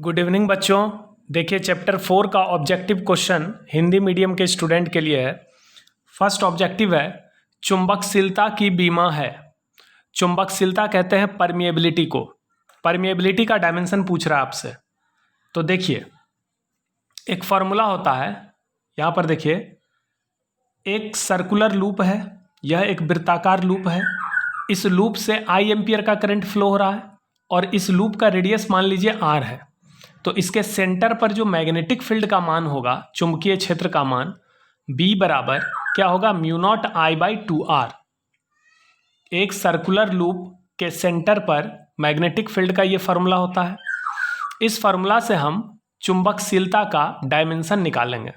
Good evening बच्चों। देखिए chapter 4 का ऑब्जेक्टिव क्वेश्चन हिंदी मीडियम के स्टूडेंट के लिए है। फर्स्ट ऑब्जेक्टिव है चुंबकशीलता की बीमा है। चुंबकशीलता कहते हैं परमिएबिलिटी को। परमिएबिलिटी का डायमेंशन पूछ रहा है आपसे। तो देखिए एक फॉर्मूला होता है, यहाँ पर देखिए एक सर्कुलर लूप है, यह एक वृत्ताकार लूप है। इस लूप से आई एम्पियर का करंट फ्लो हो रहा है और इस लूप का रेडियस मान लीजिए आर है। तो इसके सेंटर पर जो मैग्नेटिक फील्ड का मान होगा, चुंबकीय क्षेत्र का मान B बराबर क्या होगा, mu naught I by 2R। एक सर्कुलर लूप के सेंटर पर मैग्नेटिक फील्ड का ये फार्मूला होता है। इस फार्मूला से हम चुंबकशीलता का डायमेंशन निकालेंगे।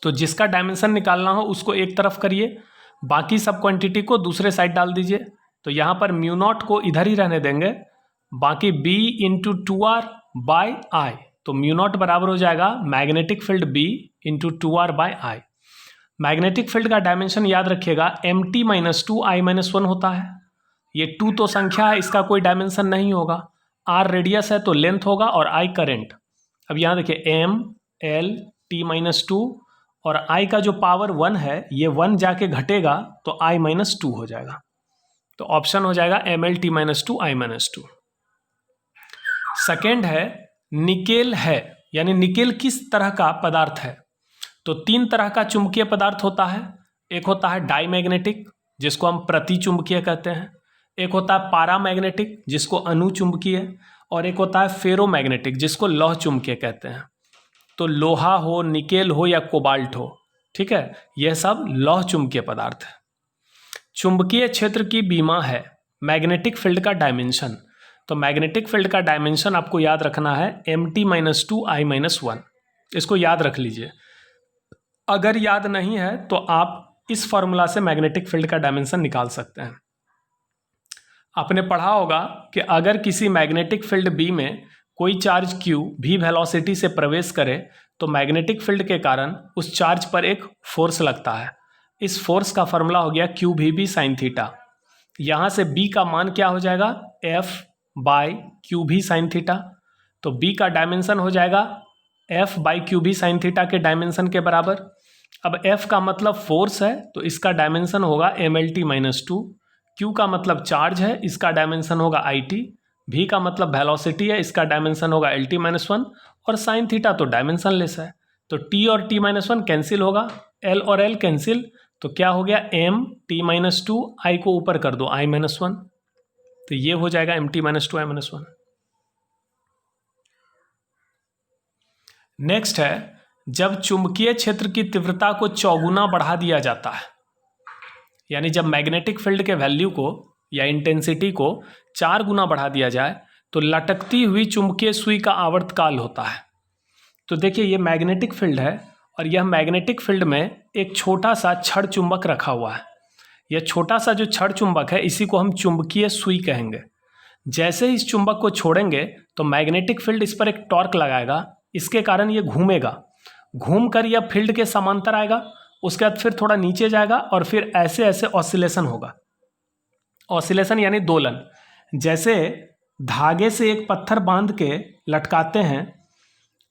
तो जिसका डायमेंशन निकालना हो उसको एक तरफ करिए, बाकी सब क्वांटिटी को दूसरे साइड डाल दीजिए। तो यहाँ पर म्यू नॉट को इधर ही रहने देंगे, बाकी B into 2R by I. तो म्यू नॉट बराबर हो जाएगा magnetic field B into 2R by I. Magnetic field का डायमेंशन याद रखिएगा MT माइनस 2 I माइनस 1 होता है। ये 2 तो संख्या है, इसका कोई डायमेंशन नहीं होगा। R रेडियस है तो लेंथ होगा और I करंट। अब यहाँ देखिए M L T माइनस 2 और I का जो पावर 1 है ये 1 जाके घटेगा तो I माइनस 2 हो जाएगा। तो ऑप्शन हो जाएगा ML T minus 2 I minus 2। Second है निकेल है, यानी निकेल किस तरह का पदार्थ है। तो 3 तरह का चुंबकीय पदार्थ होता है। एक होता है डाईमैग्नेटिक जिसको हम प्रतिचुंबकीय कहते हैं, एक होता है पारामैग्नेटिक जिसको अनुचुंबकीय, और एक होता है फेरोमैग्नेटिक जिसको लौह चुंबकीय कहते हैं। तो लोहा हो, निकेल हो या कोबाल्ट हो, ठीक है, यह सब लौह चुंबकीय पदार्थ है। चुंबकीय क्षेत्र की बीमा है मैग्नेटिक फील्ड का डायमेंशन। तो मैग्नेटिक फील्ड का डायमेंशन आपको याद रखना है MT माइनस 2 I माइनस 1। इसको याद रख लीजिए। अगर याद नहीं है तो आप इस फॉर्मूला से मैग्नेटिक फील्ड का डायमेंशन निकाल सकते हैं। आपने पढ़ा होगा कि अगर किसी मैग्नेटिक फील्ड B में कोई चार्ज Q भी वेलोसिटी से प्रवेश करे तो मैग्नेटिक फील्ड के कारण उस चार्ज पर एक फोर्स लगता है। इस फोर्स का फॉर्मूला हो गया QVB साइन थीटा। यहाँ से B का मान क्या हो जाएगा, F by QV sine theta. तो B का डायमेंशन हो जाएगा F by QV sine theta के डायमेंशन के बराबर। अब F का मतलब फोर्स है तो इसका डायमेंशन होगा MLT माइनस 2। Q का मतलब चार्ज है, इसका डायमेंशन होगा IT। V का मतलब वेलोसिटी है, इसका डायमेंशन होगा LT माइनस 1। और साइन थीटा तो डायमेंशन लेस है, तो T और T माइनस 1 कैंसिल होगा, L और L कैंसिल। तो क्या हो गया, MT माइनस 2, I को ऊपर कर दो I माइनस 1। तो ये हो जाएगा MT minus 2 I minus 1। Next है जब चुंबकीय क्षेत्र की तीव्रता को चौगुना बढ़ा दिया जाता है, यानी जब मैग्नेटिक फील्ड के वैल्यू को या इंटेंसिटी को 4 गुना बढ़ा दिया जाए तो लटकती हुई चुंबकीय सुई का आवर्तकाल होता है। तो देखिए ये मैग्नेटिक फील्ड है और यह मैग्नेटिक फील्ड में एक छोटा सा छड़ चुंबक रखा हुआ है। यह छोटा सा जो छड़ चुंबक है इसी को हम चुंबकीय सुई कहेंगे। जैसे ही इस चुंबक को छोड़ेंगे तो मैग्नेटिक फील्ड इस पर एक टॉर्क लगाएगा, इसके कारण ये घूमेगा, घूमकर यह फील्ड के समांतर आएगा, उसके बाद फिर थोड़ा नीचे जाएगा और फिर ऐसे ऐसे ऑसिलेशन होगा। ऑसिलेशन यानी दोलन। जैसे धागे से एक पत्थर बांध के लटकाते हैं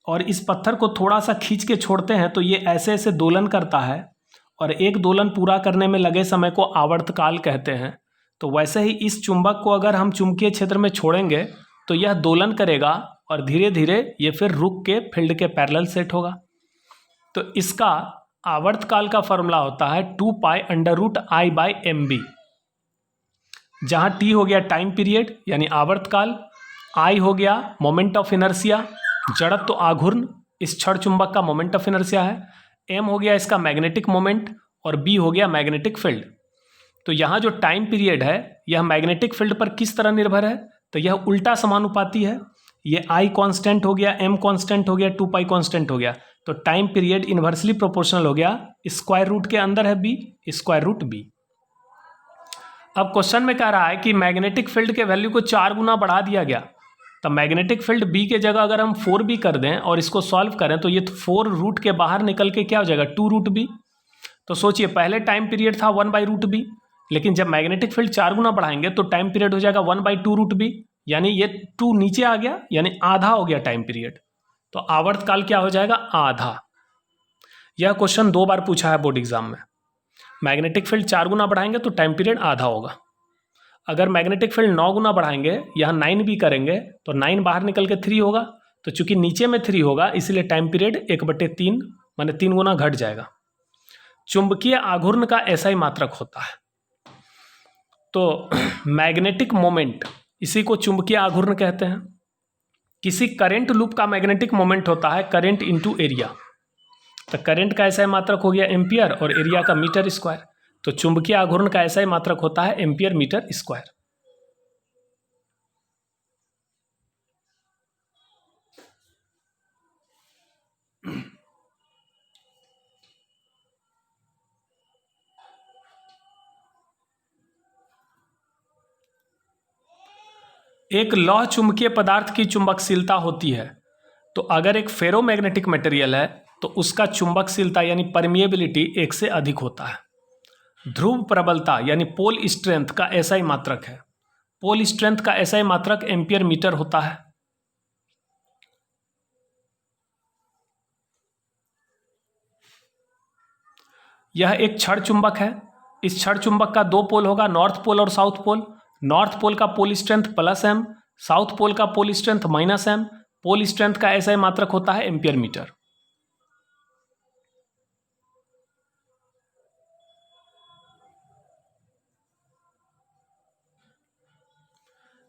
और इस पत्थर को थोड़ा सा खींच के छोड़ते हैं तो ये ऐसे ऐसे दोलन करता है और एक दोलन पूरा करने में लगे समय को आवर्तकाल कहते हैं। तो वैसे ही इस चुंबक को अगर हम चुंबकीय क्षेत्र में छोड़ेंगे तो यह दोलन करेगा और धीरे धीरे ये फिर रुक के फील्ड के पैरेलल सेट होगा। तो इसका आवर्तकाल का फॉर्मूला होता है 2 pi under root I by MB, जहाँ T हो गया टाइम पीरियड यानी आवर्तकाल, I हो गया मोमेंट ऑफ इनर्शिया, जड़त्व आघूर्ण इस छड़ चुंबक का मोमेंट ऑफ इनर्शिया है, M हो गया इसका मैग्नेटिक मोमेंट और B हो गया मैग्नेटिक फील्ड। तो यहाँ जो टाइम पीरियड है यह मैग्नेटिक फील्ड पर किस तरह निर्भर है, तो यह उल्टा समानुपाती है। ये I कांस्टेंट हो गया, M कांस्टेंट हो गया, 2 पाई कांस्टेंट हो गया, तो टाइम पीरियड इन्वर्सली प्रोपोर्शनल हो गया, स्क्वायर रूट के अंदर है B, स्क्वायर रूट B। अब क्वेश्चन में कह रहा है कि मैग्नेटिक फील्ड के वैल्यू को 4 गुना बढ़ा दिया गया। तो मैग्नेटिक फील्ड B के जगह अगर हम 4B कर दें और इसको सॉल्व करें तो ये 4 रूट के बाहर निकल के क्या हो जाएगा, 2 रूट B। तो सोचिए पहले टाइम पीरियड था 1 बाई रूट B, लेकिन जब मैग्नेटिक फील्ड 4 गुना बढ़ाएंगे तो टाइम पीरियड हो जाएगा 1 बाई 2 रूट B, यानी ये 2 नीचे आ गया, यानी आधा हो गया टाइम पीरियड, तो आवर्तकाल क्या हो जाएगा, आधा। यह क्वेश्चन 2 बार पूछा है बोर्ड एग्जाम में। मैग्नेटिक फील्ड 4 गुना बढ़ाएंगे तो टाइम पीरियड आधा होगा। अगर मैग्नेटिक फील्ड 9 गुना बढ़ाएंगे, यहाँ 9 भी करेंगे तो 9 बाहर निकल के 3 होगा, तो चूंकि नीचे में 3 होगा इसलिए टाइम पीरियड 1/3 माने 3 गुना घट जाएगा। चुंबकीय आघूर्ण का ऐसा ही मात्रक होता है। तो मैग्नेटिक मोमेंट, इसी को चुंबकीय आघूर्ण कहते हैं। किसी करंट लूप का मैग्नेटिक मोमेंट होता है करंट इनटू एरिया। तो करंट का ऐसा ही मात्रक हो गया एम्पियर और एरिया का मीटर स्क्वायर। तो चुंबकीय आघूर्ण का ऐसा ही मात्रक होता है एम्पियर मीटर स्क्वायर। एक लौह चुंबकीय पदार्थ की चुंबकशीलता होती है, तो अगर एक फेरोमैग्नेटिक मटेरियल है तो उसका चुंबकशीलता यानी परमिएबिलिटी 1 से अधिक होता है। ध्रुव प्रबलता यानी पोल स्ट्रेंथ का ऐसा ही मात्रक है। पोल स्ट्रेंथ का ऐसा ही मात्रक एम्पियर मीटर होता है। यह एक क्षण चुंबक है। इस क्षण चुंबक का 2 पोल होगा, नॉर्थ पोल और साउथ पोल। नॉर्थ पोल का pole strength +m, south pole का pole strength -m। Pole strength का ऐसा ही मात्रक होता है एम्पियर मीटर।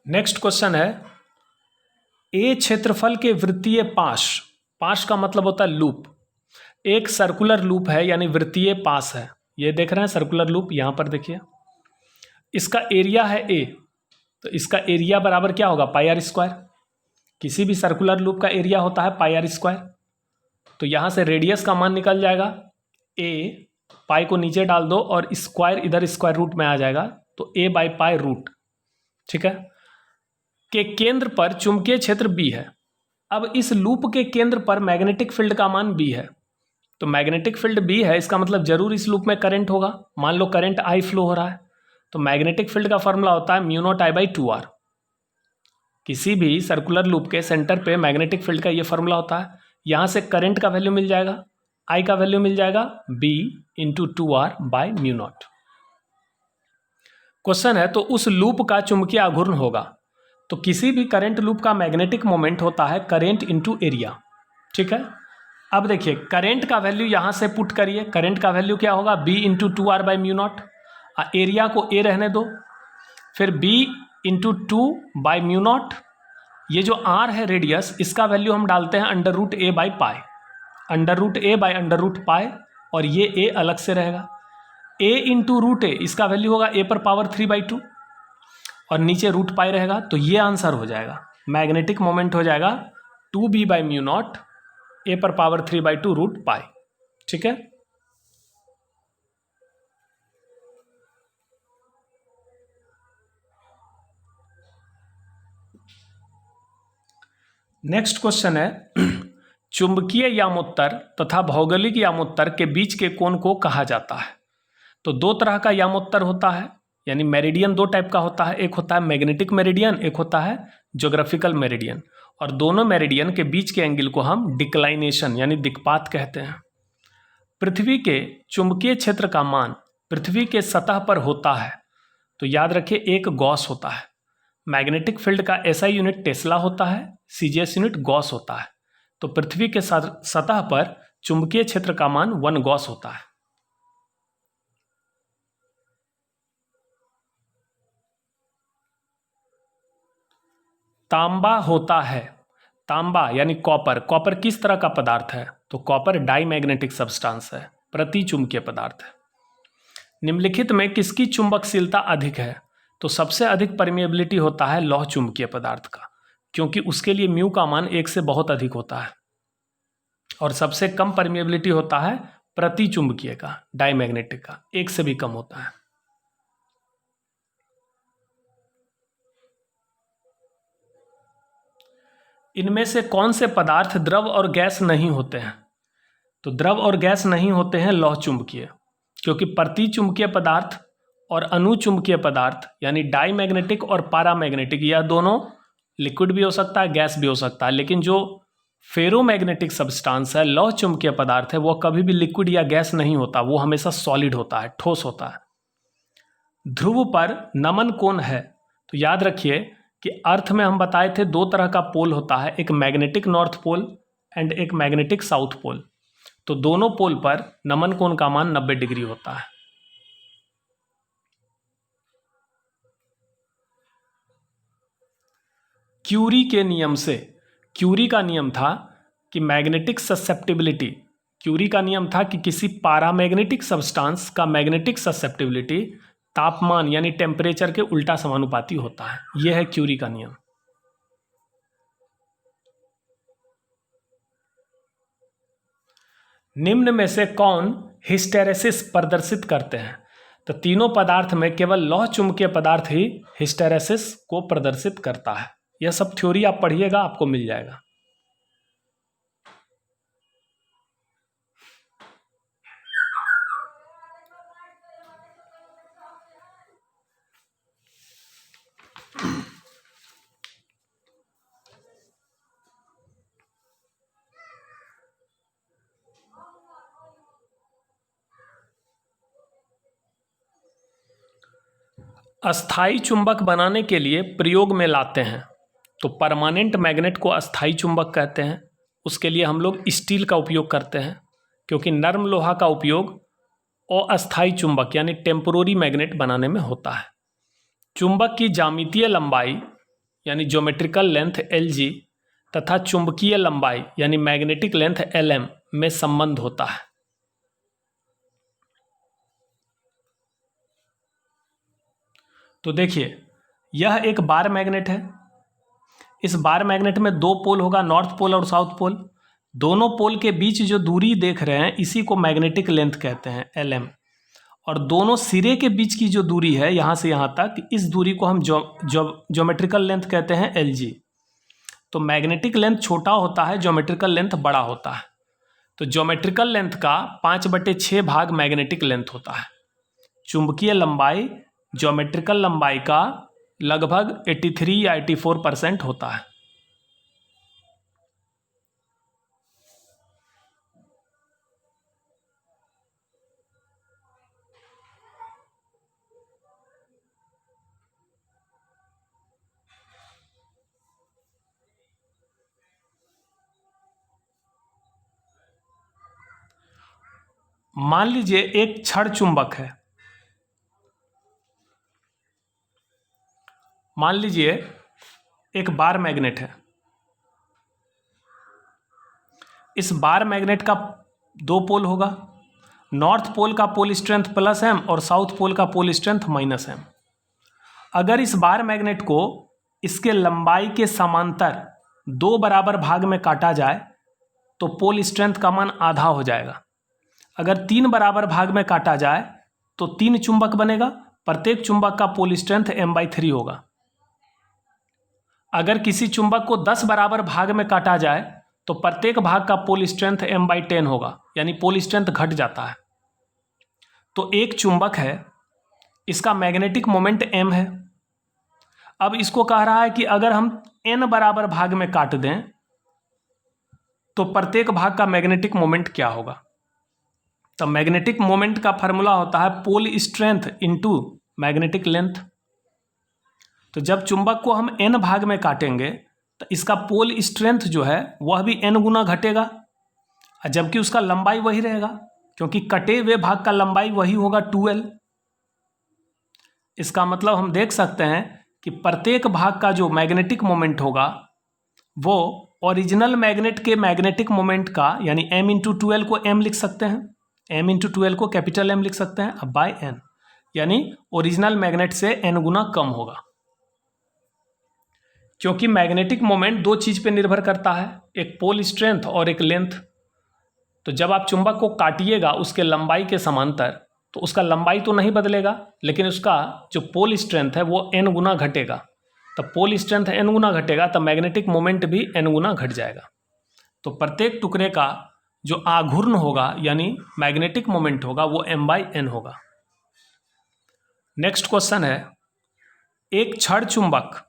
नेक्स्ट क्वेश्चन है, ए क्षेत्रफल के वृत्तीय पाश, पाश का मतलब होता है लूप, एक सर्कुलर लूप है यानी वृत्तीय पास है। ये देख रहे हैं सर्कुलर लूप, यहां पर देखिए, इसका एरिया है ए, तो इसका एरिया बराबर क्या होगा, πr²। किसी भी सर्कुलर लूप का एरिया होता है πr²। तो यहां से रेडियस का मान निकल जाएगा ए, पाई को नीचे डाल दो और स्क्वायर इधर स्क्वायर रूट में आ जाएगा, तो a/π√। ठीक है। के केंद्र पर चुंबकीय क्षेत्र B है। अब इस लूप के केंद्र पर मैग्नेटिक फील्ड का मान B है, तो मैग्नेटिक फील्ड B है, इसका मतलब जरूर इस लूप में करंट होगा। मान लो करंट I फ्लो हो रहा है, तो मैग्नेटिक फील्ड का फॉर्मूला होता है μ0I/2r। किसी भी सर्कुलर लूप के सेंटर पे मैग्नेटिक फील्ड का ये फॉर्मूला होता है। यहां से करंट का वैल्यू मिल जाएगा, I का वैल्यू मिल जाएगा B × 2r/μ0। क्वेश्चन है, तो उस लूप का चुंबकीय आघूर्ण होगा। तो किसी भी करंट लूप का मैग्नेटिक मोमेंट होता है करंट इनटू एरिया। ठीक है। अब देखिए करंट का वैल्यू यहां से पुट करिए, करंट का वैल्यू क्या होगा, B × 2r/μ0। एरिया को A रहने दो, फिर B × 2/μ0। ये जो R है रेडियस, इसका वैल्यू हम डालते हैं √a/π, √a/√π, और ये A अलग से रहेगा। A × √a, इसका वैल्यू होगा a⁻³ और नीचे √π रहेगा, तो ये आंसर हो जाएगा। मैग्नेटिक मोमेंट हो जाएगा 2b/μ0 a⁻³ √π। ठीक है। नेक्स्ट क्वेश्चन है, चुंबकीय यामोत्तर तथा भौगोलिक यामोत्तर के बीच के कोण को कहा जाता है। तो 2 तरह का यामोत्तर होता है, यानी मेरिडियन 2 टाइप का होता है। एक होता है मैग्नेटिक मेरिडियन, एक होता है ज्योग्राफिकल मेरिडियन। और दोनों मेरिडियन के बीच के एंगल को हम डिक्लाइनेशन यानी दिक्पात कहते हैं। पृथ्वी के चुंबकीय क्षेत्र का मान पृथ्वी के सतह पर होता है, तो याद रखिए एक गॉस होता है। मैग्नेटिक फील्ड का SI यूनिट टेस्ला होता है, CGS यूनिट गॉस होता है। तो पृथ्वी के सतह पर चुंबकीय क्षेत्र का मान 1 गॉस होता है। तांबा होता है, तांबा यानी कॉपर। कॉपर किस तरह का पदार्थ है, तो कॉपर डाईमैग्नेटिक सब्सटेंस है, प्रतिचुंबकीय पदार्थ है। निम्नलिखित में किसकी चुंबकशीलता अधिक है, तो सबसे अधिक परमिएबिलिटी होता है लौह चुंबकीय पदार्थ का, क्योंकि उसके लिए म्यू का मान 1 से बहुत अधिक होता है। और सबसे कम परमिएबिलिटी होता है प्रतिचुंबकीय का, डाईमैग्नेटिक का, 1 से भी कम होता है। इनमें से कौन से पदार्थ द्रव और गैस नहीं होते हैं, तो द्रव और गैस नहीं होते हैं लौह चुंबकीय, क्योंकि प्रतिचुंबकीय पदार्थ और अनुचुंबकीय पदार्थ यानी डाईमैग्नेटिक और पैरामैग्नेटिक, यह दोनों लिक्विड भी हो सकता है, गैस भी हो सकता है, लेकिन जो फेरोमैग्नेटिक सब्सटेंस है, लौह चुंबकीय पदार्थ है, वो कभी भी लिक्विड या गैस नहीं होता, वो हमेशा सॉलिड होता है, ठोस होता है। ध्रुव पर नमन कोण है, तो याद रखिए कि अर्थ में हम बताए थे दो तरह का पोल होता है, एक मैग्नेटिक नॉर्थ पोल एंड एक मैग्नेटिक साउथ पोल। तो दोनों पोल पर नमन कोण का मान 90 डिग्री होता है। क्यूरी के नियम से, क्यूरी का नियम था कि मैग्नेटिक ससेप्टिबिलिटी, क्यूरी का नियम था कि किसी पैरामैग्नेटिक सब्सटेंस का मैग्नेटिक ससेप्टिबिलिटी तापमान यानी टेम्परेचर के उल्टा समानुपाती होता है। यह है क्यूरी का नियम। निम्न में से कौन हिस्टेरेसिस प्रदर्शित करते हैं? तो तीनों पदार्थ में केवल लौह चुंबकीय पदार्थ ही हिस्टेरेसिस को प्रदर्शित करता है। यह सब थ्योरी आप पढ़िएगा, आपको मिल जाएगा। अस्थाई चुंबक बनाने के लिए प्रयोग में लाते हैं, तो परमानेंट मैग्नेट को अस्थाई चुंबक कहते हैं। उसके लिए हम लोग स्टील का उपयोग करते हैं, क्योंकि नर्म लोहा का उपयोग अस्थाई चुंबक यानी टेम्पोररी मैग्नेट बनाने में होता है। चुंबक की ज्यामितीय लंबाई यानी ज्योमेट्रिकल लेंथ Lg तथा चुंबकीय लंबाई यानी मैग्नेटिक लेंथ Lm में संबंध होता है। तो देखिए, यह एक बार मैग्नेट है। इस बार मैग्नेट में दो पोल होगा, नॉर्थ पोल और साउथ पोल। दोनों पोल के बीच जो दूरी देख रहे हैं इसी को मैग्नेटिक लेंथ कहते हैं, Lm। और दोनों सिरे के बीच की जो दूरी है यहाँ से यहाँ तक, इस दूरी को हम ज्योमेट्रिकल लेंथ कहते हैं, Lg। तो मैग्नेटिक लेंथ छोटा होता है, ज्योमेट्रिकल लेंथ बड़ा होता है। तो ज्योमेट्रिकल लेंथ का 5/6 भाग मैग्नेटिक लेंथ होता है। चुंबकीय लंबाई ज्योमेट्रिकल लंबाई का लगभग 83 या 84% होता है। मान लीजिए एक छड़ चुंबक है। मान लीजिए एक बार मैग्नेट है। इस बार मैग्नेट का दो पोल होगा, नॉर्थ पोल का पोल स्ट्रेंथ +m और साउथ पोल का पोल स्ट्रेंथ -m। अगर इस बार मैग्नेट को इसके लंबाई के समांतर दो बराबर भाग में काटा जाए तो पोल स्ट्रेंथ का मान आधा हो जाएगा। अगर 3 बराबर भाग में काटा जाए तो 3 चुंबक बनेगा, प्रत्येक चुंबक का पोल स्ट्रेंथ m/3 होगा। अगर किसी चुंबक को 10 बराबर भाग में काटा जाए तो प्रत्येक भाग का पोल स्ट्रेंथ m/10 होगा, यानी पोल स्ट्रेंथ घट जाता है। तो एक चुंबक है, इसका मैग्नेटिक मोमेंट m है। अब इसको कह रहा है कि अगर हम n बराबर भाग में काट दें तो प्रत्येक भाग का मैग्नेटिक मोमेंट क्या होगा। तो मैग्नेटिक मोमेंट का फॉर्मूला होता है pole strength into magnetic length. तो जब चुंबक को हम n भाग में काटेंगे तो इसका पोल स्ट्रेंथ जो है वह भी n गुना घटेगा, जबकि उसका लंबाई वही रहेगा, क्योंकि कटे हुए भाग का लंबाई वही होगा 2l। इसका मतलब हम देख सकते हैं कि प्रत्येक भाग का जो मैग्नेटिक मोमेंट होगा वो ओरिजिनल मैग्नेट के मैग्नेटिक मोमेंट का यानी m×2l को m लिख सकते हैं, m×2l को कैपिटल M लिख सकते हैं, अब बाय n, यानी ओरिजिनल मैग्नेट से n गुना कम होगा। क्योंकि मैग्नेटिक मोमेंट दो चीज़ पे निर्भर करता है, एक पोल स्ट्रेंथ और एक लेंथ। तो जब आप चुंबक को काटिएगा उसके लंबाई के समांतर, तो उसका लंबाई तो नहीं बदलेगा, लेकिन उसका जो पोल स्ट्रेंथ है वो n गुना घटेगा। तो पोल स्ट्रेंथ n गुना घटेगा तो मैग्नेटिक मोमेंट भी n गुना घट जाएगा। तो प्रत्येक टुकड़े का जो आघूर्ण होगा यानी मैग्नेटिक मोमेंट होगा वो m/n होगा। नेक्स्ट क्वेश्चन है, एक छड़ चुंबक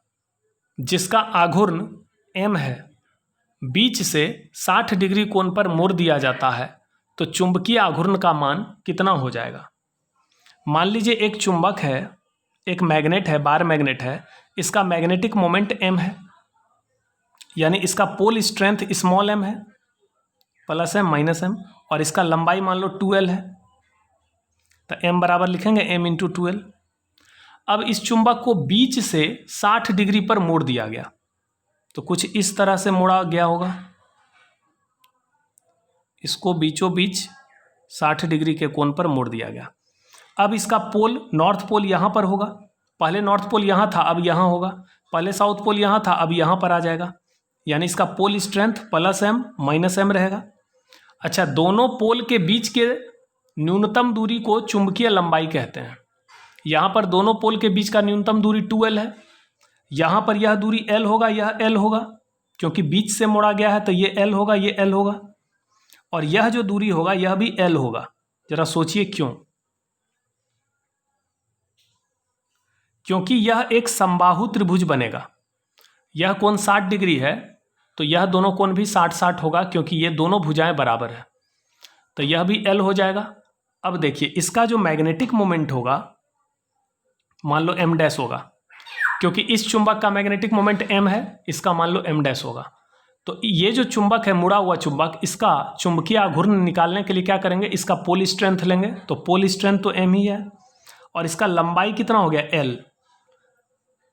जिसका आघूर्ण m है बीच से 60 डिग्री कोण पर मोड़ दिया जाता है तो चुंबकीय आघूर्ण का मान कितना हो जाएगा। मान लीजिए एक चुंबक है, एक मैग्नेट है, बार मैग्नेट है, इसका मैग्नेटिक मोमेंट m है, यानी इसका पोल स्ट्रेंथ स्मॉल m है, प्लस m माइनस m, और इसका लंबाई मान लो 2l है, तो m बराबर लिखेंगे m इंटू 2l। अब इस चुंबक को बीच से 60 डिग्री पर मोड़ दिया गया, तो कुछ इस तरह से मोड़ा गया होगा, इसको बीचों बीच 60 डिग्री के कोण पर मोड़ दिया गया। अब इसका पोल, नॉर्थ पोल यहाँ पर होगा, पहले नॉर्थ पोल यहाँ था अब यहाँ होगा, पहले साउथ पोल यहाँ था अब यहाँ पर आ जाएगा, यानी इसका pole strength plus m minus m रहेगा। अच्छा, दोनों पोल के बीच के न्यूनतम दूरी को चुंबकीय लंबाई कहते हैं। यहाँ पर दोनों पोल के बीच का न्यूनतम दूरी 2l है, यहाँ पर यह दूरी l होगा, यह l होगा, क्योंकि बीच से मोड़ा गया है तो ये l होगा, ये l होगा, और यह जो दूरी होगा यह भी l होगा। जरा सोचिए क्यों? क्योंकि यह एक समबाहु त्रिभुज बनेगा। यह कोण 60 डिग्री है तो यह दोनों कोण भी 60-60 होगा, क्योंकि ये दोनों भुजाएं बराबर है, तो यह भी l हो जाएगा। अब देखिए इसका जो मैग्नेटिक मोमेंट होगा मान लो m डैश होगा, क्योंकि इस चुंबक का मैग्नेटिक मोमेंट m है, इसका मान लो m डैश होगा। तो ये जो चुंबक है, मुड़ा हुआ चुंबक, इसका चुंबकीय आघूर्ण निकालने के लिए क्या करेंगे, इसका पोल स्ट्रेंथ लेंगे, तो पोल स्ट्रेंथ तो m ही है, और इसका लंबाई कितना हो गया l।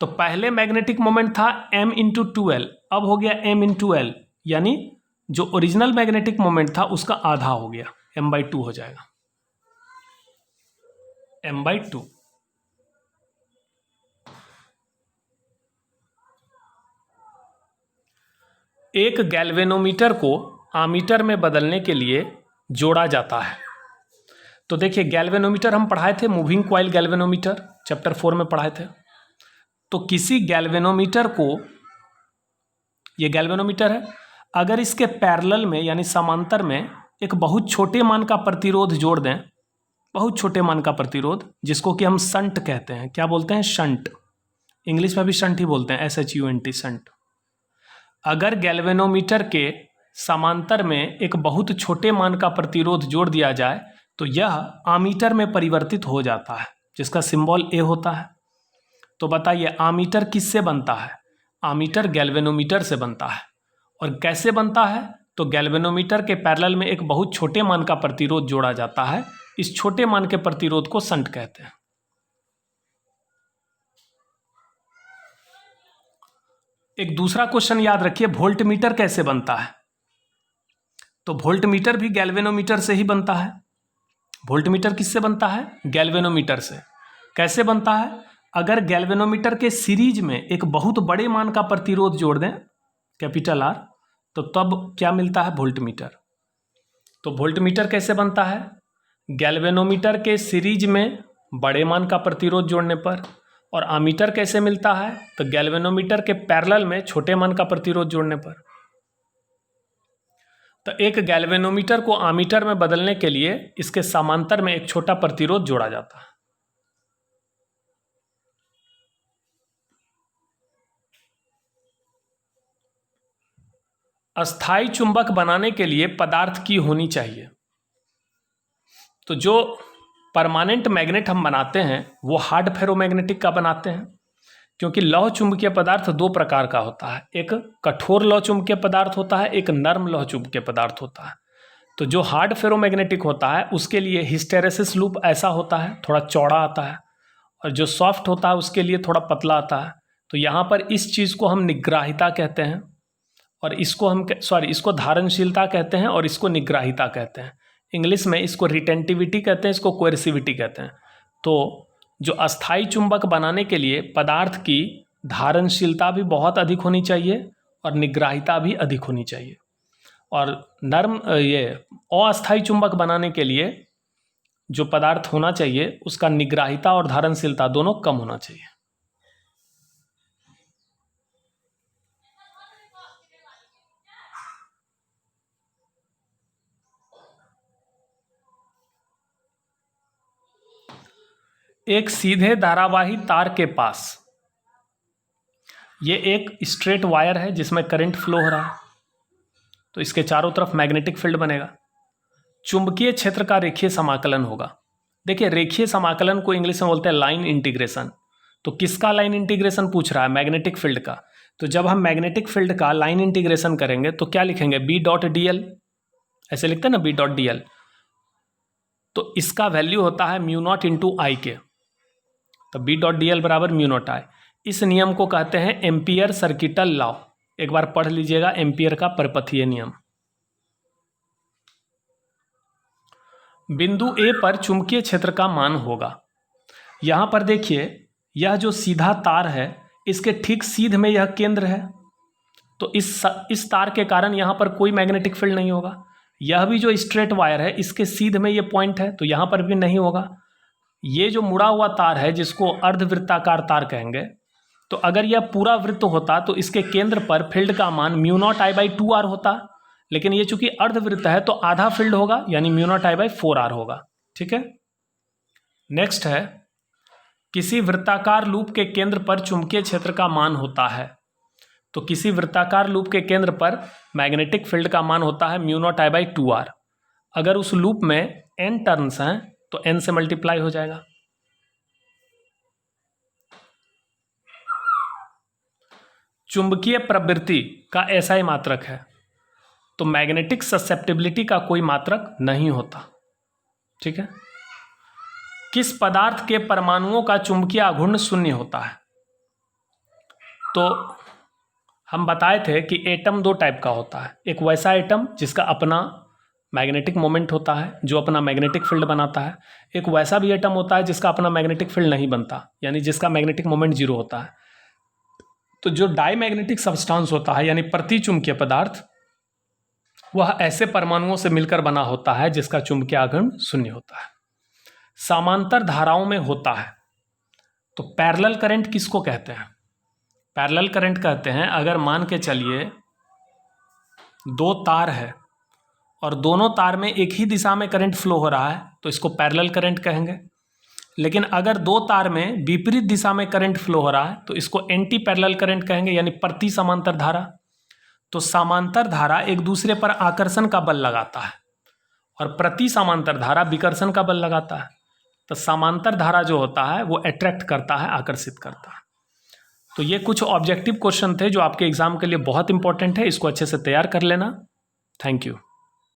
तो पहले मैग्नेटिक मोमेंट था m इंटू 2l, अब हो गया m इंटू l, यानी जो ओरिजिनल मैग्नेटिक मोमेंट था उसका आधा हो गया, m/2 हो जाएगा, m/2। एक गैल्वेनोमीटर को आमीटर में बदलने के लिए जोड़ा जाता है। तो देखिए गैल्वेनोमीटर हम पढ़ाए थे, मूविंग कॉइल गैल्वेनोमीटर चैप्टर 4 में पढ़ाए थे। तो किसी गैल्वेनोमीटर को, ये गैल्वेनोमीटर है, अगर इसके पैरेलल में यानी समांतर में एक बहुत छोटे मान का प्रतिरोध जोड़ दें, बहुत छोटे मान का प्रतिरोध, जिसको कि हम शंट कहते हैं, क्या बोलते हैं, शंट, इंग्लिश में भी शंट ही बोलते हैं, SHUNT, शंट। अगर गैल्वेनोमीटर के समांतर में एक बहुत छोटे मान का प्रतिरोध जोड़ दिया जाए तो यह आमीटर में परिवर्तित हो जाता है, जिसका सिंबल A होता है। तो बताइए आमीटर किससे बनता है? आमीटर गैल्वेनोमीटर से बनता है। और कैसे बनता है? तो गैल्वेनोमीटर के पैरेलल में एक बहुत छोटे मान का प्रतिरोध जोड़ा जाता है, इस छोटे मान के प्रतिरोध को शंट कहते हैं। एक दूसरा क्वेश्चन याद रखिए, वोल्टमीटर कैसे बनता है? तो वोल्टमीटर भी गैल्वेनोमीटर से ही बनता है। वोल्टमीटर किससे बनता है? गैल्वेनोमीटर से। कैसे बनता है? अगर गैल्वेनोमीटर के सीरीज में एक बहुत बड़े मान का प्रतिरोध जोड़ दें, कैपिटल R, तो तब क्या मिलता है? वोल्टमीटर। तो वोल्टमीटर कैसे बनता है? गैल्वेनोमीटर के सीरीज में बड़े मान का प्रतिरोध जोड़ने पर। और आमीटर कैसे मिलता है? तो गैल्वेनोमीटर के पैरेलल में छोटे मान का प्रतिरोध जोड़ने पर। तो एक गैल्वेनोमीटर को आमीटर में बदलने के लिए इसके समांतर में एक छोटा प्रतिरोध जोड़ा जाता है। अस्थाई चुंबक बनाने के लिए पदार्थ की होनी चाहिए। तो जो परमानेंट मैग्नेट हम बनाते हैं वो हार्ड फेरोमैग्नेटिक का बनाते हैं, क्योंकि लौह चुंबकीय पदार्थ दो प्रकार का होता है, एक कठोर लौह चुंबकीय पदार्थ होता है, एक नर्म लौह चुंबकीय पदार्थ होता है। तो जो हार्ड फेरोमैग्नेटिक होता है उसके लिए हिस्टेरेसिस लूप ऐसा होता है, थोड़ा चौड़ा आता है, और जो सॉफ्ट होता है उसके लिए थोड़ा पतला आता है। तो यहाँ पर इस चीज़ को हम निग्राहिता कहते हैं, और इसको धारणशीलता कहते हैं, और इसको निग्राहिता कहते हैं। इंग्लिश में इसको रिटेंटिविटी कहते हैं, इसको कोएर्सिविटी कहते हैं। तो जो अस्थाई चुंबक बनाने के लिए पदार्थ की धारणशीलता भी बहुत अधिक होनी चाहिए और निग्राहिता भी अधिक होनी चाहिए। और अस्थाई चुंबक बनाने के लिए जो पदार्थ होना चाहिए उसका निग्राहिता और धारणशीलता दोनों कम होना चाहिए। एक सीधे धारावाही तार के पास ये एक स्ट्रेट वायर है जिसमें करंट फ्लो हो रहा है, तो इसके चारों तरफ मैग्नेटिक फील्ड बनेगा। चुंबकीय क्षेत्र का रेखीय समाकलन होगा। देखिए, रेखीय समाकलन को इंग्लिश में बोलते हैं लाइन इंटीग्रेशन। तो किसका लाइन इंटीग्रेशन पूछ रहा है? मैग्नेटिक फील्ड का। तो जब हम मैग्नेटिक फील्ड का लाइन इंटीग्रेशन करेंगे तो क्या लिखेंगे? बी डॉट डी एल, ऐसे लिखते हैं ना, बी डॉट डी एल। तो इसका वैल्यू होता है म्यू नॉट इंटू आई के। तो बी डॉट डी एल बराबर म्यू नॉट आई। इस नियम को कहते हैं एम्पियर सर्किटल लॉ। एक बार पढ़ लीजिएगा, एम्पियर का परपथीय नियम। बिंदु ए पर चुंबकीय क्षेत्र का मान होगा। यहां पर देखिए, यह जो सीधा तार है इसके ठीक सीध में यह केंद्र है, तो इस तार के कारण यहां पर कोई मैग्नेटिक फील्ड नहीं होगा। यह भी जो स्ट्रेट वायर है इसके सीध में ये पॉइंट है, तो यहां पर भी नहीं होगा। ये जो मुड़ा हुआ तार है जिसको अर्धवृत्ताकार तार कहेंगे, तो अगर यह पूरा वृत्त होता तो इसके केंद्र पर फील्ड का मान mu not I by 2r होता, लेकिन ये चूंकि अर्धवृत्त है तो आधा फील्ड होगा, यानी mu not I by 4r होगा। ठीक है। नेक्स्ट है, किसी वृत्ताकार लूप के केंद्र पर चुंबकीय क्षेत्र का मान होता है। तो किसी वृत्ताकार लूप के केंद्र पर मैग्नेटिक फील्ड का मान होता है mu not I by 2r। अगर उस लूप में n टर्न्स हैं तो n से मल्टीप्लाई हो जाएगा। चुंबकीय प्रवृत्ति का SI मात्रक है, तो मैग्नेटिक ससेप्टिबिलिटी का कोई मात्रक नहीं होता। ठीक है। किस पदार्थ के परमाणुओं का चुंबकीय आघूर्ण शून्य होता है? तो हम बताए थे कि एटम दो टाइप का होता है। एक वैसा एटम जिसका अपना मैग्नेटिक मोमेंट होता है, जो अपना मैग्नेटिक फील्ड बनाता है। एक वैसा भी एटम होता है जिसका अपना मैग्नेटिक फील्ड नहीं बनता, यानी जिसका मैग्नेटिक मोमेंट जीरो होता है। तो जो डाईमैग्नेटिक सब्सटेंस होता है, यानी प्रतिचुंबकीय पदार्थ, वह ऐसे परमाणुओं से मिलकर बना होता है जिसका चुंबकीय आघूर्ण शून्य होता है। समांतर धाराओं में होता है। तो पैरेलल करंट किसको कहते हैं? पैरेलल करंट कहते हैं, अगर मान के चलिए दो तार है और दोनों तार में एक ही दिशा में करंट फ्लो हो रहा है तो इसको पैरेलल करंट कहेंगे। लेकिन अगर दो तार में विपरीत दिशा में करंट फ्लो हो रहा है तो इसको एंटी पैरेलल करंट कहेंगे, यानी प्रति समांतर धारा। तो समांतर धारा एक दूसरे पर आकर्षण का बल लगाता है और प्रति समांतर धारा विकर्षण का बल लगाता है। तो समांतर धारा जो होता है वो अट्रैक्ट करता है, आकर्षित करता है। तो ये कुछ ऑब्जेक्टिव क्वेश्चन थे जो आपके एग्जाम के लिए बहुत इंपॉर्टेंट है। इसको अच्छे से तैयार कर लेना। Thank you.